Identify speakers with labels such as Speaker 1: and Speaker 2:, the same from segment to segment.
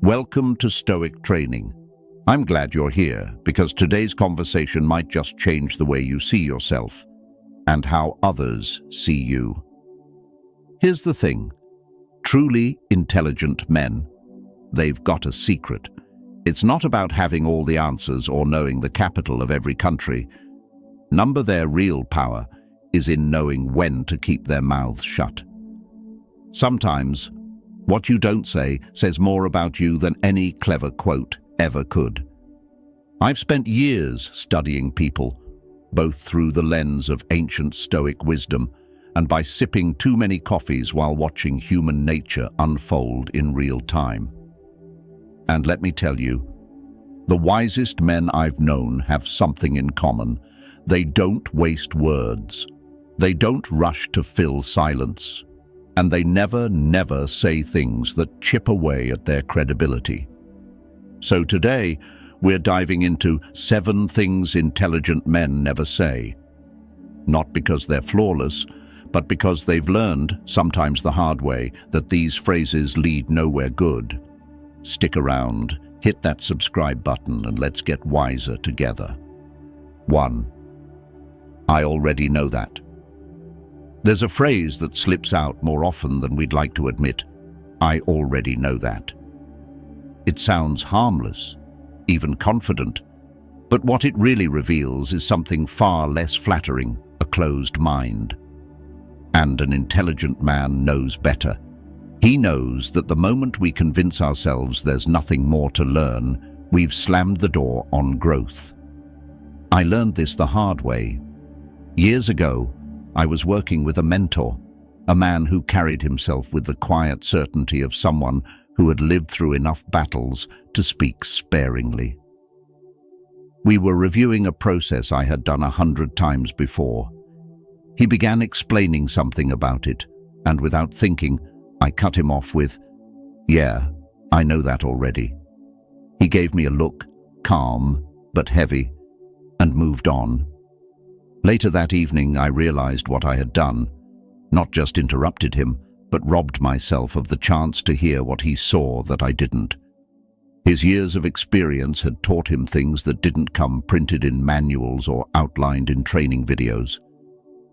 Speaker 1: Welcome to Stoic Training. I'm glad you're here because today's conversation might just change the way you see yourself and how others see you. Here's the thing. Truly intelligent men, they've got a secret. It's not about having all the answers or knowing the capital of every country. Their real power is in knowing when to keep their mouths shut. Sometimes, what you don't say says more about you than any clever quote ever could. I've spent years studying people, both through the lens of ancient Stoic wisdom and by sipping too many coffees while watching human nature unfold in real time. And let me tell you, the wisest men I've known have something in common. They don't waste words. They don't rush to fill silence. And they never say things that chip away at their credibility. So today, we're diving into 7 things intelligent men never say. Not because they're flawless, but because they've learned, sometimes the hard way, that these phrases lead nowhere good. Stick around, hit that subscribe button, and let's get wiser together. 1. I already know that. There's a phrase that slips out more often than we'd like to admit. I already know that. It sounds harmless, even confident, but what it really reveals is something far less flattering, a closed mind. And an intelligent man knows better. He knows that the moment we convince ourselves there's nothing more to learn, we've slammed the door on growth. I learned this the hard way. Years ago, I was working with a mentor, a man who carried himself with the quiet certainty of someone who had lived through enough battles to speak sparingly. We were reviewing a process I had done 100 times before. He began explaining something about it, and without thinking, I cut him off with, "Yeah, I know that already." He gave me a look, calm but heavy, and moved on. Later that evening, I realized what I had done, not just interrupted him, but robbed myself of the chance to hear what he saw that I didn't. His years of experience had taught him things that didn't come printed in manuals or outlined in training videos.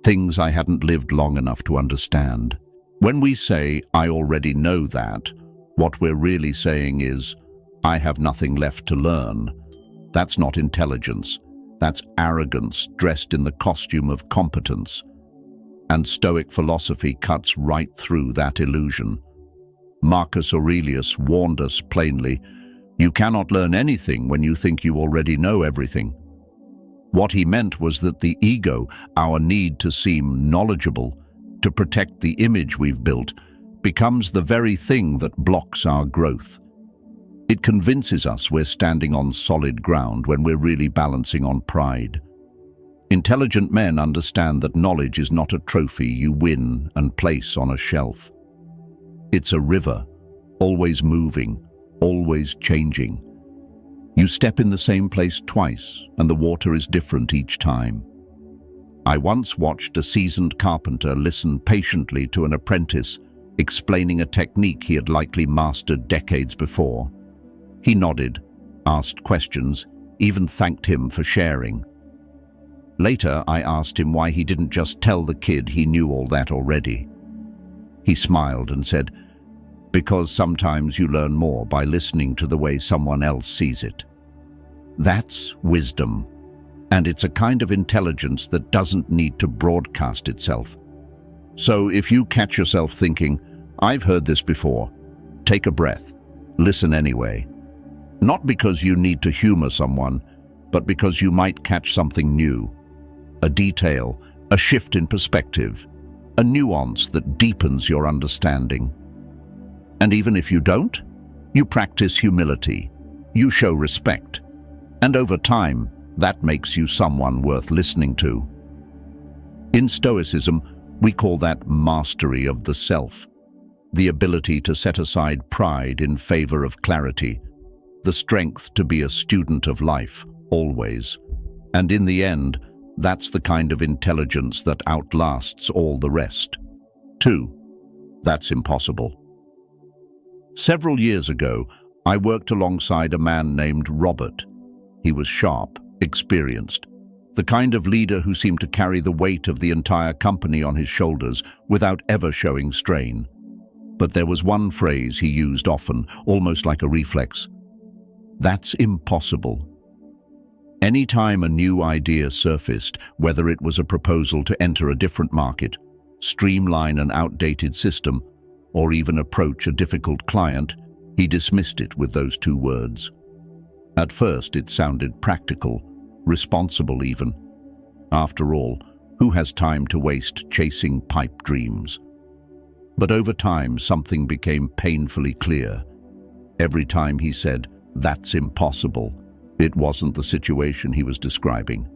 Speaker 1: Things I hadn't lived long enough to understand. When we say, "I already know that," what we're really saying is, "I have nothing left to learn." That's not intelligence. That's arrogance dressed in the costume of competence. And Stoic philosophy cuts right through that illusion. Marcus Aurelius warned us plainly, "You cannot learn anything when you think you already know everything." What he meant was that the ego, our need to seem knowledgeable, to protect the image we've built, becomes the very thing that blocks our growth. It convinces us we're standing on solid ground when we're really balancing on pride. Intelligent men understand that knowledge is not a trophy you win and place on a shelf. It's a river, always moving, always changing. You step in the same place twice, and the water is different each time. I once watched a seasoned carpenter listen patiently to an apprentice explaining a technique he had likely mastered decades before. He nodded, asked questions, even thanked him for sharing. Later, I asked him why he didn't just tell the kid he knew all that already. He smiled and said, "Because sometimes you learn more by listening to the way someone else sees it." That's wisdom, and it's a kind of intelligence that doesn't need to broadcast itself. So if you catch yourself thinking, "I've heard this before," take a breath, listen anyway. Not because you need to humor someone, but because you might catch something new. A detail, a shift in perspective, a nuance that deepens your understanding. And even if you don't, you practice humility, you show respect, and over time, that makes you someone worth listening to. In Stoicism, we call that mastery of the self, the ability to set aside pride in favor of clarity, the strength to be a student of life, always. And in the end, that's the kind of intelligence that outlasts all the rest. 2. That's impossible. Several years ago, I worked alongside a man named Robert. He was sharp, experienced, the kind of leader who seemed to carry the weight of the entire company on his shoulders without ever showing strain. But there was one phrase he used often, almost like a reflex. "That's impossible." Any time a new idea surfaced, whether it was a proposal to enter a different market, streamline an outdated system, or even approach a difficult client, he dismissed it with those two words. At first it sounded practical, responsible even. After all, who has time to waste chasing pipe dreams? But over time something became painfully clear. Every time he said, "That's impossible," it wasn't the situation he was describing.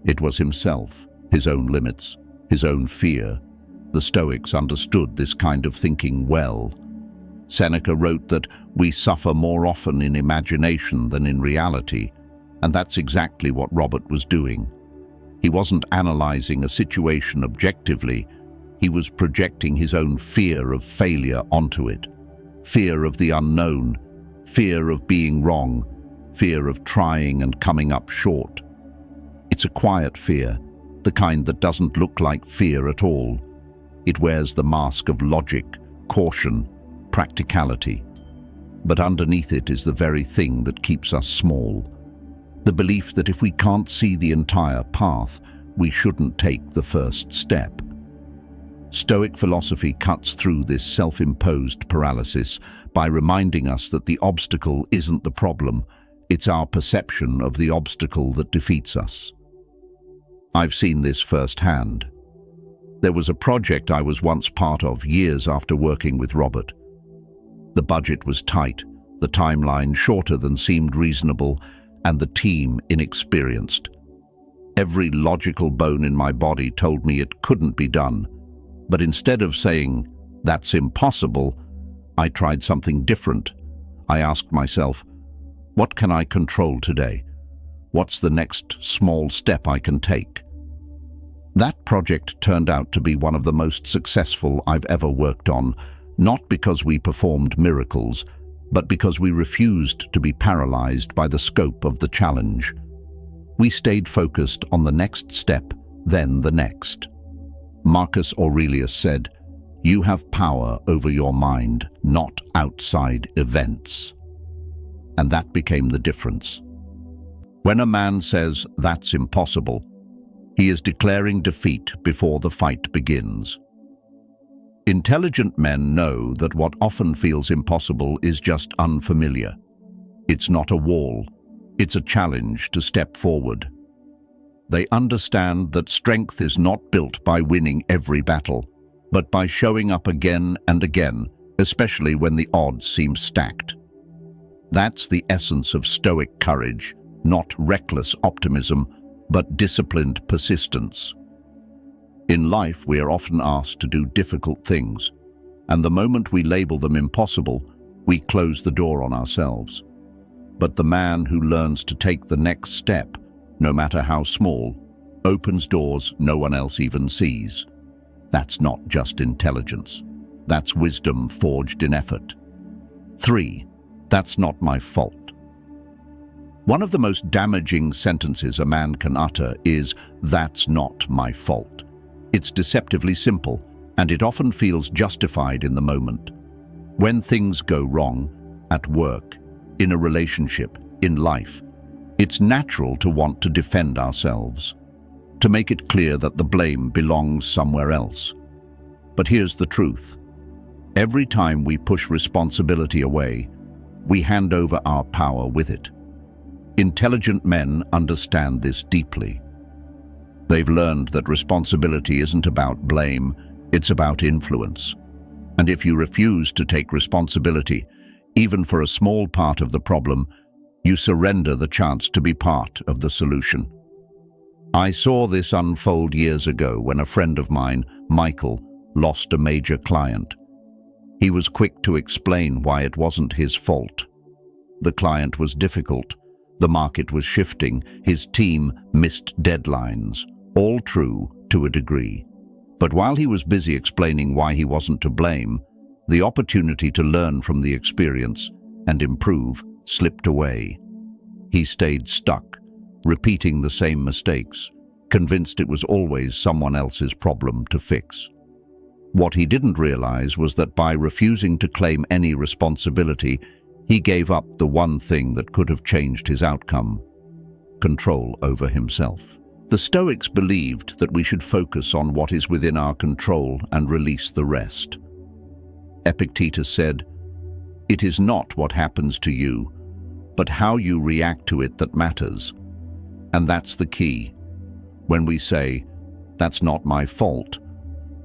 Speaker 1: It was himself, his own limits, his own fear. The Stoics understood this kind of thinking well. Seneca wrote that we suffer more often in imagination than in reality, and that's exactly what Robert was doing. He wasn't analyzing a situation objectively, he was projecting his own fear of failure onto it. Fear of the unknown, fear of being wrong, fear of trying and coming up short. It's a quiet fear, the kind that doesn't look like fear at all. It wears the mask of logic, caution, practicality. But underneath it is the very thing that keeps us small. The belief that if we can't see the entire path, we shouldn't take the first step. Stoic philosophy cuts through this self-imposed paralysis by reminding us that the obstacle isn't the problem, it's our perception of the obstacle that defeats us. I've seen this firsthand. There was a project I was once part of years after working with Robert. The budget was tight, the timeline shorter than seemed reasonable, and the team inexperienced. Every logical bone in my body told me it couldn't be done, but instead of saying, "That's impossible," I tried something different. I asked myself, what can I control today? What's the next small step I can take? That project turned out to be one of the most successful I've ever worked on, not because we performed miracles, but because we refused to be paralyzed by the scope of the challenge. We stayed focused on the next step, then the next. Marcus Aurelius said, "You have power over your mind, not outside events." And that became the difference. When a man says, "That's impossible," he is declaring defeat before the fight begins. Intelligent men know that what often feels impossible is just unfamiliar. It's not a wall, it's a challenge to step forward. They understand that strength is not built by winning every battle, but by showing up again and again, especially when the odds seem stacked. That's the essence of Stoic courage, not reckless optimism, but disciplined persistence. In life, we are often asked to do difficult things, and the moment we label them impossible, we close the door on ourselves. But the man who learns to take the next step, no matter how small, opens doors no one else even sees. That's not just intelligence. That's wisdom forged in effort. 3. That's not my fault. One of the most damaging sentences a man can utter is, "That's not my fault." It's deceptively simple, and it often feels justified in the moment. When things go wrong, at work, in a relationship, in life, it's natural to want to defend ourselves, to make it clear that the blame belongs somewhere else. But here's the truth. Every time we push responsibility away, we hand over our power with it. Intelligent men understand this deeply. They've learned that responsibility isn't about blame, it's about influence. And if you refuse to take responsibility, even for a small part of the problem, you surrender the chance to be part of the solution. I saw this unfold years ago when a friend of mine, Michael, lost a major client. He was quick to explain why it wasn't his fault. The client was difficult, the market was shifting, his team missed deadlines. All true to a degree. But while he was busy explaining why he wasn't to blame, the opportunity to learn from the experience and improve slipped away. He stayed stuck, repeating the same mistakes, convinced it was always someone else's problem to fix. What he didn't realize was that by refusing to claim any responsibility, he gave up the one thing that could have changed his outcome: control over himself. The Stoics believed that we should focus on what is within our control and release the rest. Epictetus said, "It is not what happens to you, but how you react to it that matters." And that's the key. When we say, "That's not my fault,"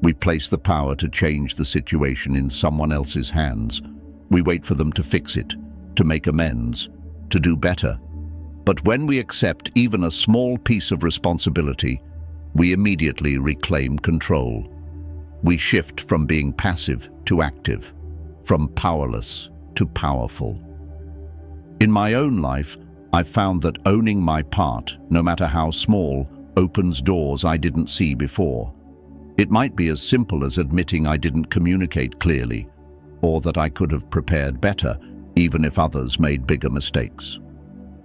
Speaker 1: we place the power to change the situation in someone else's hands. We wait for them to fix it, to make amends, to do better. But when we accept even a small piece of responsibility, we immediately reclaim control. We shift from being passive to active, from powerless to powerful. In my own life, I've found that owning my part, no matter how small, opens doors I didn't see before. It might be as simple as admitting I didn't communicate clearly, or that I could have prepared better, even if others made bigger mistakes.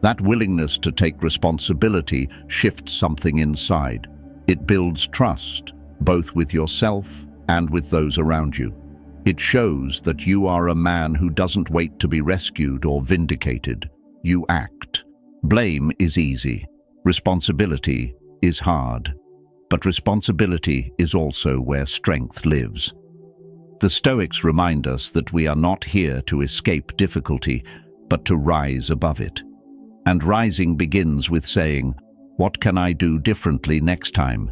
Speaker 1: That willingness to take responsibility shifts something inside. It builds trust, both with yourself and with those around you. It shows that you are a man who doesn't wait to be rescued or vindicated. You act. Blame is easy. Responsibility is hard. But responsibility is also where strength lives. The Stoics remind us that we are not here to escape difficulty, but to rise above it. And rising begins with saying, "What can I do differently next time?"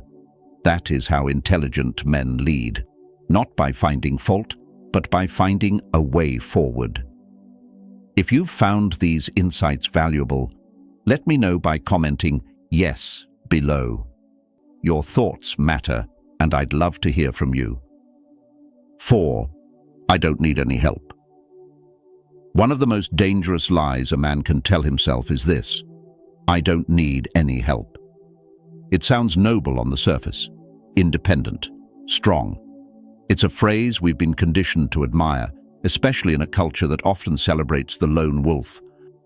Speaker 1: That is how intelligent men lead, not by finding fault, but by finding a way forward. If you've found these insights valuable, let me know by commenting "Yes" below. Your thoughts matter, and I'd love to hear from you. 4. I don't need any help. One of the most dangerous lies a man can tell himself is this: I don't need any help. It sounds noble on the surface, independent, strong. It's a phrase we've been conditioned to admire, especially in a culture that often celebrates the lone wolf,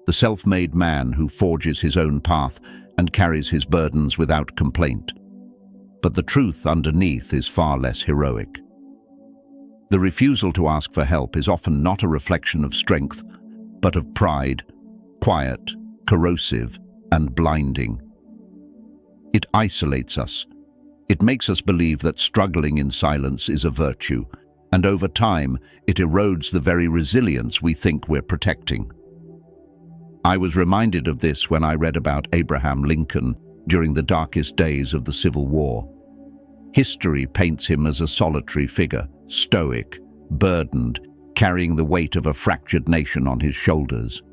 Speaker 1: the self-made man who forges his own path and carries his burdens without complaint. But the truth underneath is far less heroic. The refusal to ask for help is often not a reflection of strength, but of pride, quiet, corrosive, and blinding. It isolates us. It makes us believe that struggling in silence is a virtue, and over time, it erodes the very resilience we think we're protecting. I was reminded of this when I read about Abraham Lincoln during the darkest days of the Civil War. History paints him as a solitary figure, stoic, burdened, carrying the weight of a fractured nation on his shoulders.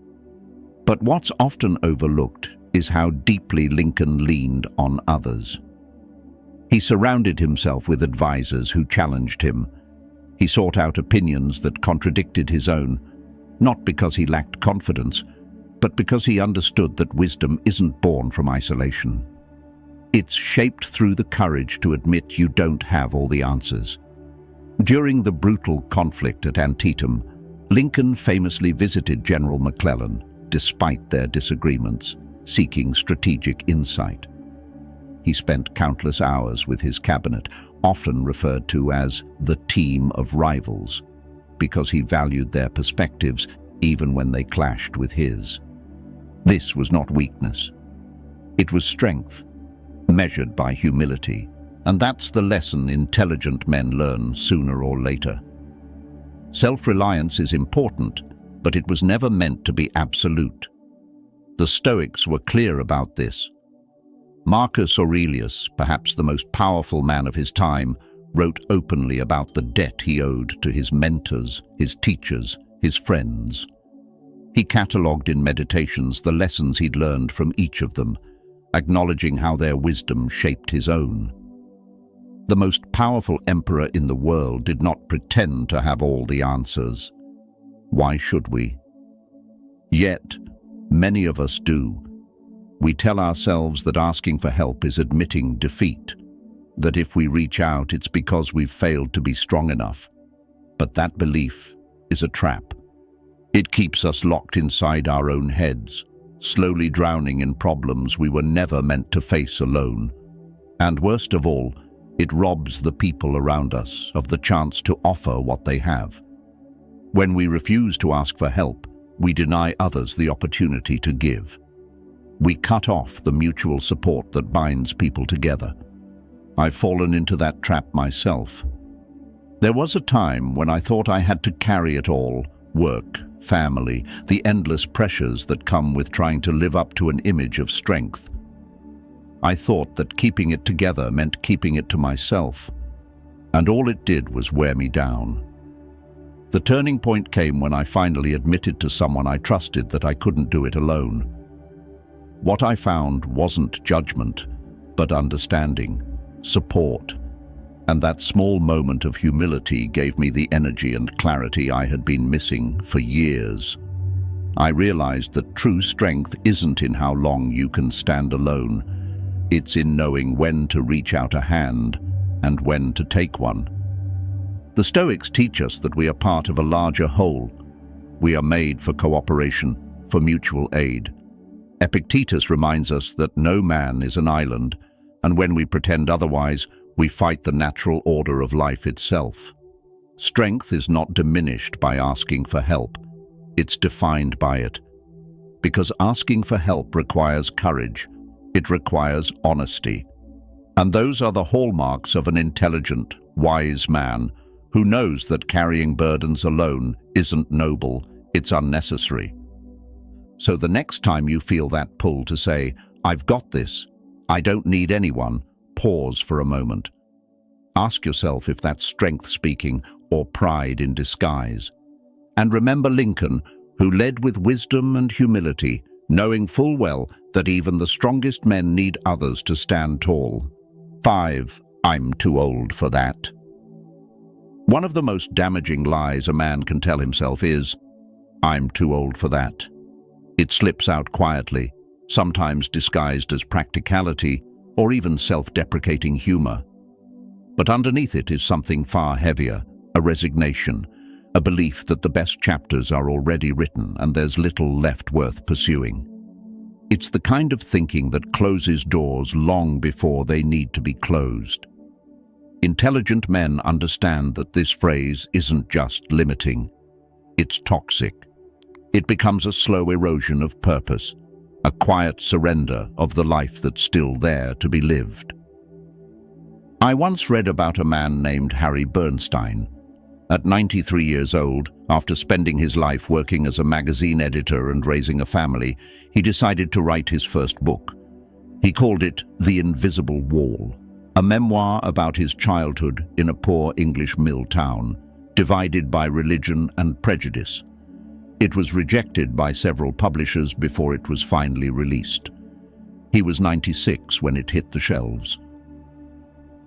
Speaker 1: But what's often overlooked is how deeply Lincoln leaned on others. He surrounded himself with advisors who challenged him. He sought out opinions that contradicted his own, not because he lacked confidence, but because he understood that wisdom isn't born from isolation. It's shaped through the courage to admit you don't have all the answers. During the brutal conflict at Antietam, Lincoln famously visited General McClellan, despite their disagreements, seeking strategic insight. He spent countless hours with his cabinet, often referred to as the team of rivals, because he valued their perspectives even when they clashed with his. This was not weakness. It was strength, measured by humility. And that's the lesson intelligent men learn sooner or later. Self-reliance is important, but it was never meant to be absolute. The Stoics were clear about this. Marcus Aurelius, perhaps the most powerful man of his time, wrote openly about the debt he owed to his mentors, his teachers, his friends. He catalogued in Meditations the lessons he'd learned from each of them, acknowledging how their wisdom shaped his own. The most powerful emperor in the world did not pretend to have all the answers. Why should we? Yet, many of us do. We tell ourselves that asking for help is admitting defeat, that if we reach out, it's because we've failed to be strong enough. But that belief is a trap. It keeps us locked inside our own heads, slowly drowning in problems we were never meant to face alone. And worst of all, it robs the people around us of the chance to offer what they have. When we refuse to ask for help, we deny others the opportunity to give. We cut off the mutual support that binds people together. I've fallen into that trap myself. There was a time when I thought I had to carry it all: work, family, the endless pressures that come with trying to live up to an image of strength. I thought that keeping it together meant keeping it to myself, and all it did was wear me down. The turning point came when I finally admitted to someone I trusted that I couldn't do it alone. What I found wasn't judgment, but understanding, support, and that small moment of humility gave me the energy and clarity I had been missing for years. I realized that true strength isn't in how long you can stand alone. It's in knowing when to reach out a hand and when to take one. The Stoics teach us that we are part of a larger whole. We are made for cooperation, for mutual aid. Epictetus reminds us that no man is an island, and when we pretend otherwise, we fight the natural order of life itself. Strength is not diminished by asking for help. It's defined by it. Because asking for help requires courage. It requires honesty. And those are the hallmarks of an intelligent, wise man who knows that carrying burdens alone isn't noble, it's unnecessary. So the next time you feel that pull to say, "I've got this, I don't need anyone," pause for a moment. Ask yourself if that's strength speaking or pride in disguise. And remember Lincoln, who led with wisdom and humility, knowing full well that even the strongest men need others to stand tall. 5. I'm too old for that. One of the most damaging lies a man can tell himself is, "I'm too old for that." It slips out quietly, sometimes disguised as practicality or even self-deprecating humor. But underneath it is something far heavier, a resignation, a belief that the best chapters are already written and there's little left worth pursuing. It's the kind of thinking that closes doors long before they need to be closed. Intelligent men understand that this phrase isn't just limiting, it's toxic. It becomes a slow erosion of purpose, a quiet surrender of the life that's still there to be lived. I once read about a man named Harry Bernstein. At 93 years old, after spending his life working as a magazine editor and raising a family, he decided to write his first book. He called it The Invisible Wall, a memoir about his childhood in a poor English mill town, divided by religion and prejudice. It was rejected by several publishers before it was finally released. He was 96 when it hit the shelves.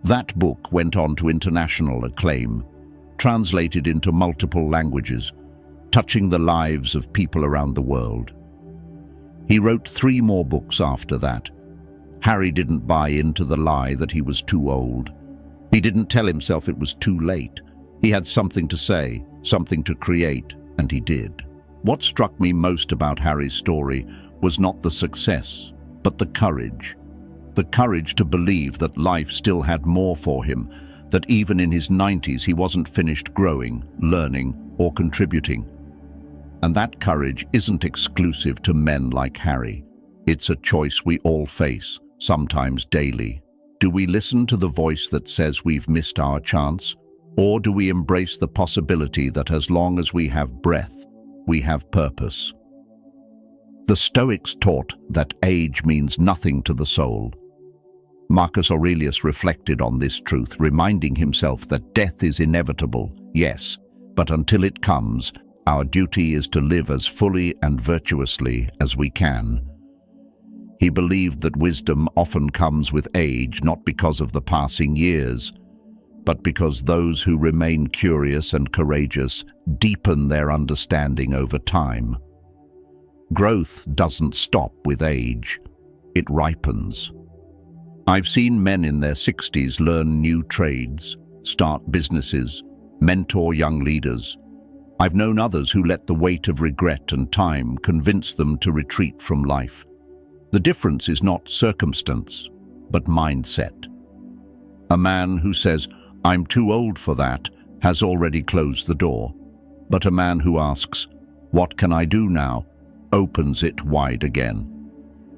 Speaker 1: That book went on to international acclaim, translated into multiple languages, touching the lives of people around the world. He wrote 3 more books after that. Harry didn't buy into the lie that he was too old. He didn't tell himself it was too late. He had something to say, something to create, and he did. What struck me most about Harry's story was not the success, but the courage. The courage to believe that life still had more for him, that even in his 90s he wasn't finished growing, learning, or contributing. And that courage isn't exclusive to men like Harry. It's a choice we all face, sometimes daily. Do we listen to the voice that says we've missed our chance? Or do we embrace the possibility that as long as we have breath, we have purpose? The Stoics taught that age means nothing to the soul. Marcus Aurelius reflected on this truth, reminding himself that death is inevitable, yes, but until it comes, our duty is to live as fully and virtuously as we can. He believed that wisdom often comes with age, not because of the passing years, but because those who remain curious and courageous deepen their understanding over time. Growth doesn't stop with age, it ripens. I've seen men in their 60s learn new trades, start businesses, mentor young leaders. I've known others who let the weight of regret and time convince them to retreat from life. The difference is not circumstance, but mindset. A man who says, "I'm too old for that," has already closed the door. But a man who asks, "What can I do now?" opens it wide again.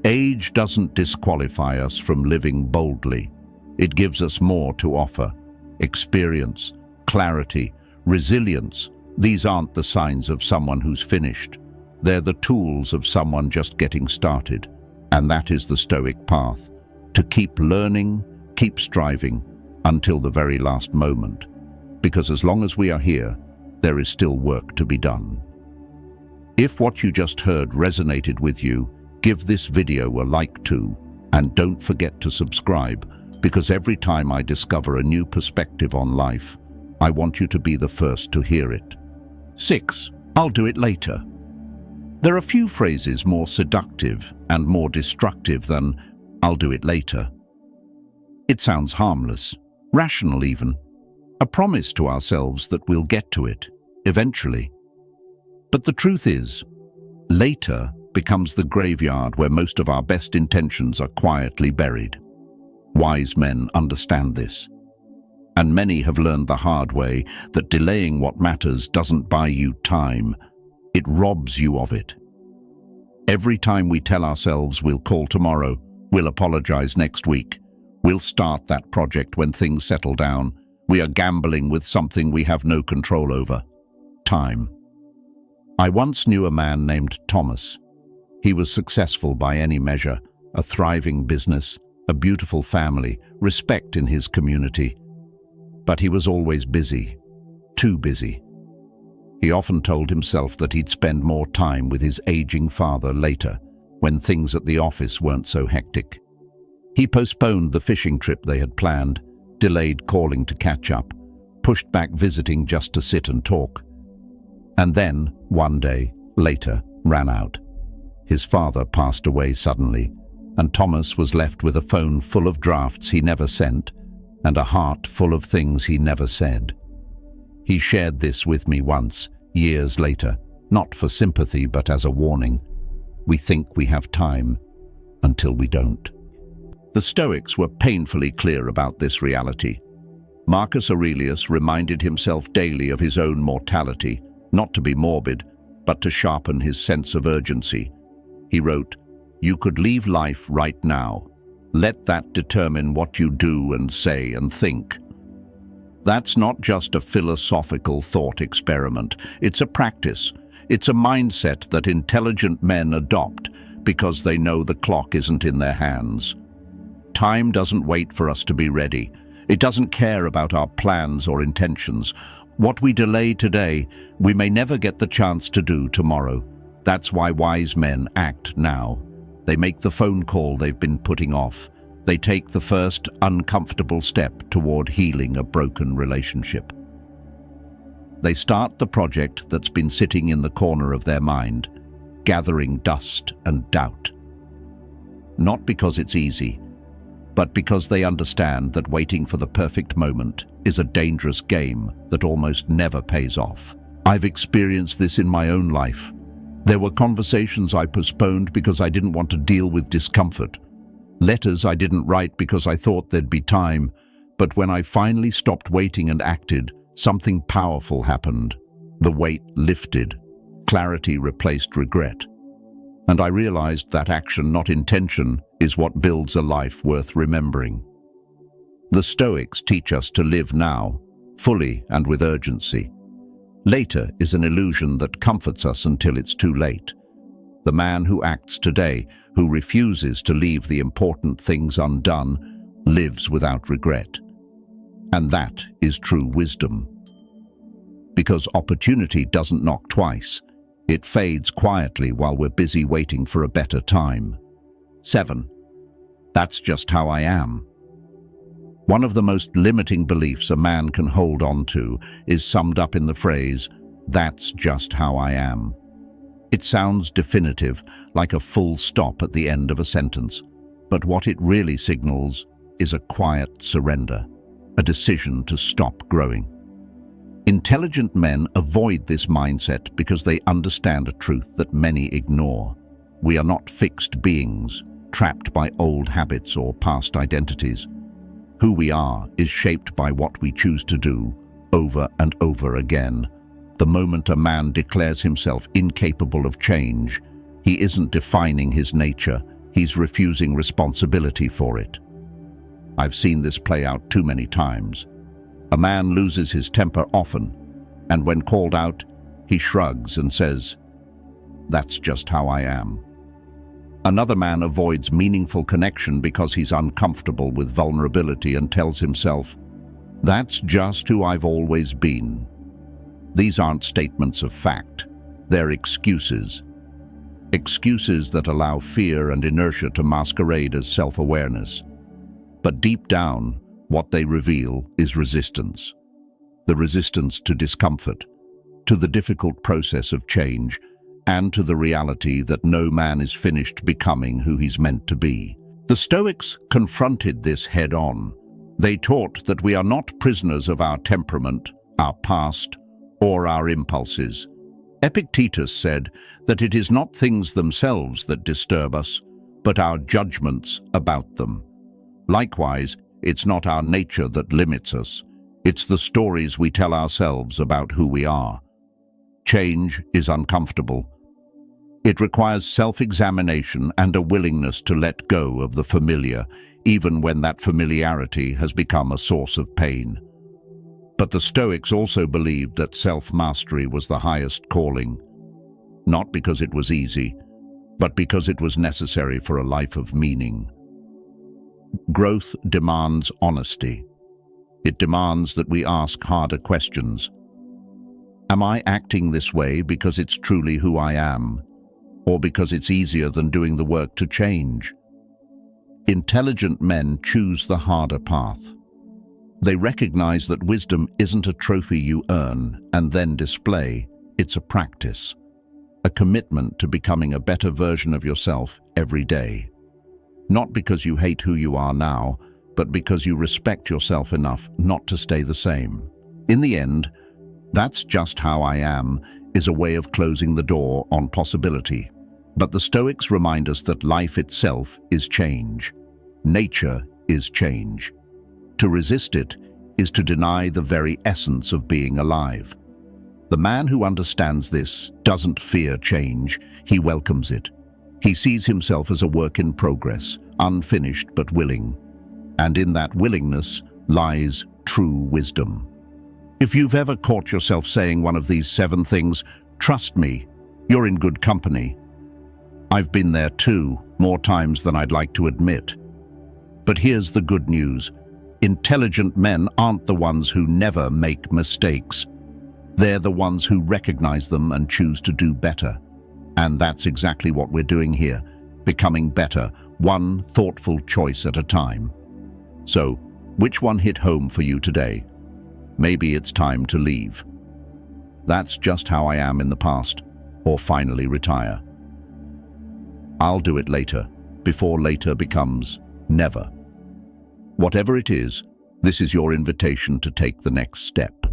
Speaker 1: Age doesn't disqualify us from living boldly. It gives us more to offer. Experience, clarity, resilience. These aren't the signs of someone who's finished. They're the tools of someone just getting started. And that is the Stoic path. To keep learning, keep striving, until the very last moment. Because as long as we are here, there is still work to be done. If what you just heard resonated with you, give this video a like too, and don't forget to subscribe, because every time I discover a new perspective on life, I want you to be the first to hear it. 6. I'll do it later. There are few phrases more seductive and more destructive than "I'll do it later." It sounds harmless, rational even, a promise to ourselves that we'll get to it, eventually. But the truth is, later becomes the graveyard where most of our best intentions are quietly buried. Wise men understand this. And many have learned the hard way that delaying what matters doesn't buy you time, it robs you of it. Every time we tell ourselves we'll call tomorrow, we'll apologize next week, we'll start that project when things settle down, we are gambling with something we have no control over: time. I once knew a man named Thomas. He was successful by any measure, a thriving business, a beautiful family, respect in his community. But he was always busy, too busy. He often told himself that he'd spend more time with his aging father later, when things at the office weren't so hectic. He postponed the fishing trip they had planned, delayed calling to catch up, pushed back visiting just to sit and talk. And then, one day, later, ran out. His father passed away suddenly, and Thomas was left with a phone full of drafts he never sent, and a heart full of things he never said. He shared this with me once, years later, not for sympathy but as a warning. We think we have time, until we don't. The Stoics were painfully clear about this reality. Marcus Aurelius reminded himself daily of his own mortality, not to be morbid, but to sharpen his sense of urgency. He wrote, "You could leave life right now. Let that determine what you do and say and think." That's not just a philosophical thought experiment. It's a practice. It's a mindset that intelligent men adopt because they know the clock isn't in their hands. Time doesn't wait for us to be ready. It doesn't care about our plans or intentions. What we delay today, we may never get the chance to do tomorrow. That's why wise men act now. They make the phone call they've been putting off. They take the first uncomfortable step toward healing a broken relationship. They start the project that's been sitting in the corner of their mind, gathering dust and doubt. Not because it's easy, but because they understand that waiting for the perfect moment is a dangerous game that almost never pays off. I've experienced this in my own life. There were conversations I postponed because I didn't want to deal with discomfort. Letters I didn't write because I thought there'd be time. But when I finally stopped waiting and acted, something powerful happened. The weight lifted. Clarity replaced regret. And I realized that action, not intention, is what builds a life worth remembering. The Stoics teach us to live now, fully and with urgency. Later is an illusion that comforts us until it's too late. The man who acts today, who refuses to leave the important things undone, lives without regret. And that is true wisdom. Because opportunity doesn't knock twice. It fades quietly while we're busy waiting for a better time. 7. That's just how I am. One of the most limiting beliefs a man can hold on to is summed up in the phrase, "That's just how I am." It sounds definitive, like a full stop at the end of a sentence. But what it really signals is a quiet surrender, a decision to stop growing. Intelligent men avoid this mindset because they understand a truth that many ignore. We are not fixed beings, trapped by old habits or past identities. Who we are is shaped by what we choose to do over and over again. The moment a man declares himself incapable of change, he isn't defining his nature, he's refusing responsibility for it. I've seen this play out too many times. A man loses his temper often, and when called out, he shrugs and says, "That's just how I am." Another man avoids meaningful connection because he's uncomfortable with vulnerability and tells himself, "That's just who I've always been." These aren't statements of fact, they're excuses. Excuses that allow fear and inertia to masquerade as self-awareness. But deep down, what they reveal is resistance. The resistance to discomfort, to the difficult process of change, and to the reality that no man is finished becoming who he's meant to be. The Stoics confronted this head-on. They taught that we are not prisoners of our temperament, our past, or our impulses. Epictetus said that it is not things themselves that disturb us, but our judgments about them. Likewise, it's not our nature that limits us. It's the stories we tell ourselves about who we are. Change is uncomfortable. It requires self-examination and a willingness to let go of the familiar, even when that familiarity has become a source of pain. But the Stoics also believed that self-mastery was the highest calling, not because it was easy, but because it was necessary for a life of meaning. Growth demands honesty. It demands that we ask harder questions. Am I acting this way because it's truly who I am, or because it's easier than doing the work to change? Intelligent men choose the harder path. They recognize that wisdom isn't a trophy you earn and then display, it's a practice, a commitment to becoming a better version of yourself every day. Not because you hate who you are now, but because you respect yourself enough not to stay the same. In the end, "That's just how I am" is a way of closing the door on possibility. But the Stoics remind us that life itself is change. Nature is change. To resist it is to deny the very essence of being alive. The man who understands this doesn't fear change, he welcomes it. He sees himself as a work in progress, unfinished but willing. And in that willingness lies true wisdom. If you've ever caught yourself saying one of these 7 things, trust me, you're in good company. I've been there too, more times than I'd like to admit. But here's the good news. Intelligent men aren't the ones who never make mistakes. They're the ones who recognize them and choose to do better. And that's exactly what we're doing here, becoming better, one thoughtful choice at a time. So, which one hit home for you today? Maybe it's time to leave. That's just how I am in the past, or finally retire. I'll do it later, before later becomes never. Whatever it is, this is your invitation to take the next step.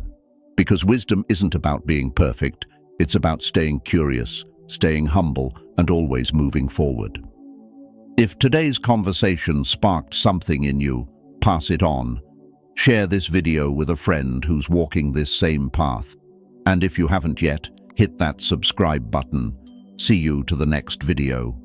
Speaker 1: Because wisdom isn't about being perfect, it's about staying curious, staying humble, and always moving forward. If today's conversation sparked something in you, pass it on. Share this video with a friend who's walking this same path. And if you haven't yet, hit that subscribe button. See you to the next video.